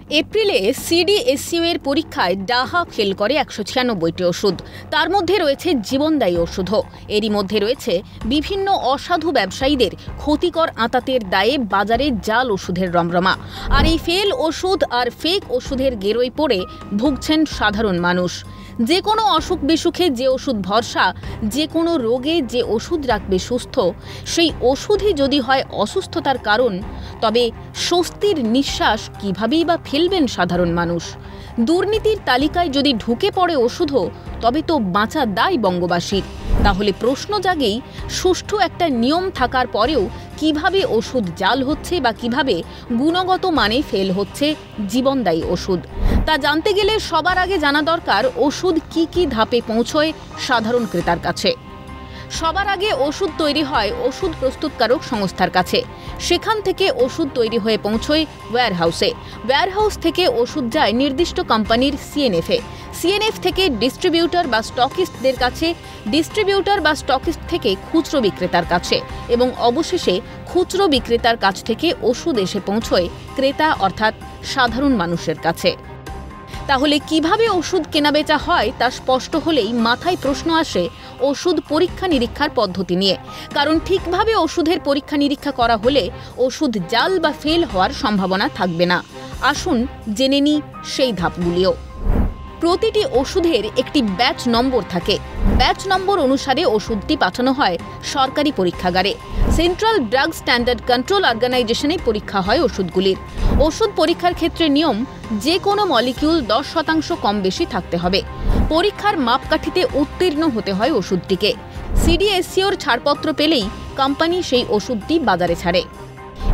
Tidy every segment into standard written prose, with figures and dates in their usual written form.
এপ্রিলে সিডিএসইউ এর পরীক্ষায় ডাহা ফেল করে ১৯৬টি ওষুধ। তার মধ্যে রয়েছে জীবনদায়ী ওষুধও। এরই মধ্যে রয়েছে বিভিন্ন অসাধু ব্যবসায়ীদের ক্ষতিকর আঁতাতের দায়ে বাজারে জাল ওষুধের রমরমা। আর এই ফেল ওষুধ আর ফেক ওষুধের গেরোয় পড়ে ভুগছেন সাধারণ মানুষ। যে কোনো অসুখ বিসুখে যে ওষুধ ভরসা, যে কোনো রোগে যে ওষুধ রাখবে সুস্থ, সেই ওষুধই যদি হয় অসুস্থতার কারণ, তবে স্বস্তির নিঃশ্বাস কীভাবেই বা ফেলবেন সাধারণ মানুষ। দুর্নীতির তালিকায় যদি ঢুকে পড়ে ওষুধও, তবে তো বাঁচা দায় বঙ্গবাসীর। তাহলে প্রশ্ন জাগেই, সুষ্ঠু একটা নিয়ম থাকার পরেও কিভাবে ওষুধ জাল হচ্ছে বা কিভাবে গুণগত মানে ফেল হচ্ছে জীবনদায়ী ওষুধ। তা জানতে গেলে সবার আগে জানা দরকার ওষুধ কি কি ধাপে পৌঁছয় সাধারণ ক্রেতার কাছে। সবার আগে ওষুধ তৈরি হয় ওষুধ প্রস্তুতকারক সংস্থার কাছে। সেখান থেকে ওষুধ তৈরি হয়ে পৌঁছয় ওয়্যারহাউসে। ওয়্যারহাউস থেকে ওষুধ যায় নির্দিষ্ট কোম্পানির সিএনএফে। সিএনএফ থেকে ডিস্ট্রিবিউটর বা স্টকিস্টদের কাছে, ডিস্ট্রিবিউটর বা স্টকিস্ট থেকে খুচরো বিক্রেতার কাছে এবং অবশেষে খুচরো বিক্রেতার কাছ থেকে ওষুধ এসে পৌঁছয় ক্রেতা অর্থাৎ সাধারণ মানুষের কাছে। তাহলে কিভাবে ওষুধ কেনাবেচা হয় তা স্পষ্ট হলেই মাথায় প্রশ্ন আসে ওষুধ পরীক্ষা নিরীক্ষার পদ্ধতি নিয়ে। কারণ ঠিকভাবে ওষুধের পরীক্ষা নিরীক্ষা করা হলে ওষুধ জাল বা ফেল হওয়ার সম্ভাবনা থাকবে না। আসুন জেনে নিই সেই ধাপগুলিও। প্রতিটি ওষুধের একটি ব্যাচ নম্বর থাকে। ব্যাচ নম্বর অনুসারে ওষুধটি পাঠানো হয় সরকারি পরীক্ষাগারে। সেন্ট্রাল ড্রাগ স্ট্যান্ডার্ড কন্ট্রোল অর্গানাইজেশনে পরীক্ষা হয় ওষুধগুলির। ওষুধ পরীক্ষার ক্ষেত্রে নিয়ম, যে কোনো মলিকিউল 10% কম বেশি থাকতে হবে। পরীক্ষার মাপকাঠিতে উত্তীর্ণ হতে হয় ওষুধটিকে। সিডিএসইউর ছাড়পত্র পেলেই কোম্পানি সেই ওষুধটি বাজারে ছাড়ে।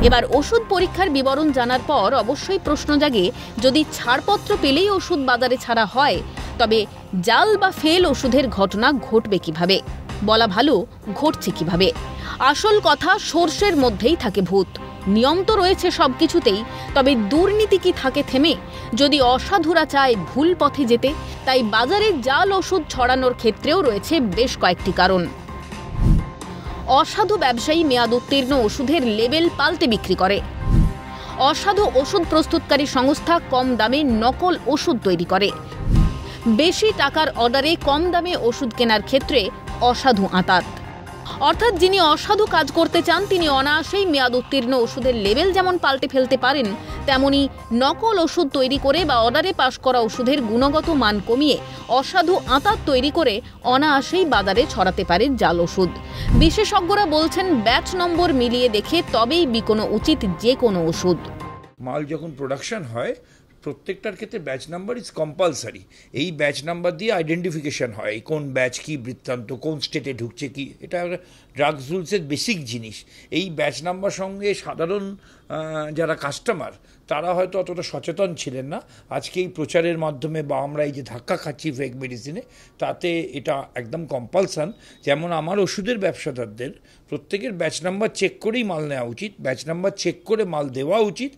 এবার ওষুধ পরীক্ষার বিবরণ জানার পর অবশ্যই প্রশ্ন জাগে, যদি ছাড়পত্র পেলেই ওষুধ বাজারে ছাড়া হয়, তবে জাল বা ফেল ওষুধের ঘটনা ঘটবে কিভাবে? বলা ভালো, ঘটছে কিভাবে। আসল কথা, সর্ষের মধ্যেই থাকে ভূত। নিয়ম তো রয়েছে সব কিছুতেই, তবে দুর্নীতি কি থাকে থেমে? যদি অসাধুরা চায় ভুল পথে যেতে, তাই বাজারে জাল ওষুধ ছড়ানোর ক্ষেত্রেও রয়েছে বেশ কয়েকটি কারণ। অসাধু ব্যবসায়ী মেয়াদ উত্তীর্ণ ওষুধের লেবেল পাল্টে বিক্রি করে। অসাধু ওষুধ প্রস্তুতকারী সংস্থা কম দামে নকল ওষুধ তৈরি করে। বেশি টাকার অর্ডারে কম দামে ওষুধ কেনার ক্ষেত্রে অসাধু আঁতাত। অর্থাৎ যিনি অসাধু কাজ করতে চান তিনি অনায়াসেই মেয়াদ উত্তীর্ণ ওষুধের লেবেল যেমন পাল্টে ফেলতে পারেন, তেমনি নকল ওষুধ তৈরি করে বা অর্ডারে পাশ করা ওষুধের গুণগত মান কমিয়ে অসাধু আঁতাত তৈরি করে অনায়াসেই বাজারে ছড়াতে পারে জাল ওষুধ। বিশেষজ্ঞরা বলছেন, ব্যাচ নম্বর মিলিয়ে দেখে তবেই বিকোনো উচিত যে কোনো ওষুধ। মাল যখন প্রোডাকশন হয়, প্রত্যেকটার ক্ষেত্রে ব্যাচ নাম্বার ইজ কম্পালসারি। এই ব্যাচ নাম্বার দিয়ে আইডেন্টিফিকেশন হয় কোন ব্যাচ কি বৃত্তান্ত, কোন স্টেটে ঢুকছে কি। এটা ড্রাগস রুলসের বেসিক জিনিস। এই ব্যাচ নাম্বার সঙ্গে সাধারণ যারা কাস্টমার তারা হয়তো অতটা সচেতন ছিলেন না। আজকে এই প্রচারের মাধ্যমে বা আমরা এই যে ধাক্কা খাচ্ছি ফেক মেডিসিনে, তাতে এটা একদম কম্পালসান। যেমন আমার ওষুধের ব্যবসাদারদের প্রত্যেকের ব্যাচ নাম্বার চেক করেই মাল নেওয়া উচিত, ব্যাচ নাম্বার চেক করে মাল দেওয়া উচিত।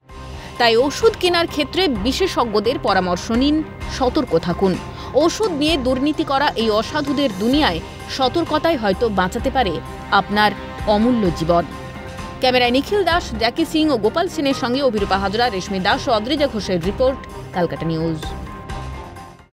তাই ওষুধ কেনার ক্ষেত্রে বিশেষজ্ঞদের পরামর্শ নিন, সতর্ক থাকুন। ওষুধ নিয়ে দুর্নীতি করা এই অসাধুদের দুনিয়ায় সতর্কতাই হয়তো বাঁচাতে পারে আপনার অমূল্য জীবন। ক্যামেরায় নিখিল দাস, জ্যাকি সিং ও গোপাল সেনের সঙ্গে অভিরূপা হাজরা, রেশমি দাস ও অদ্রিজা ঘোষের রিপোর্ট, ক্যালকাটা নিউজ।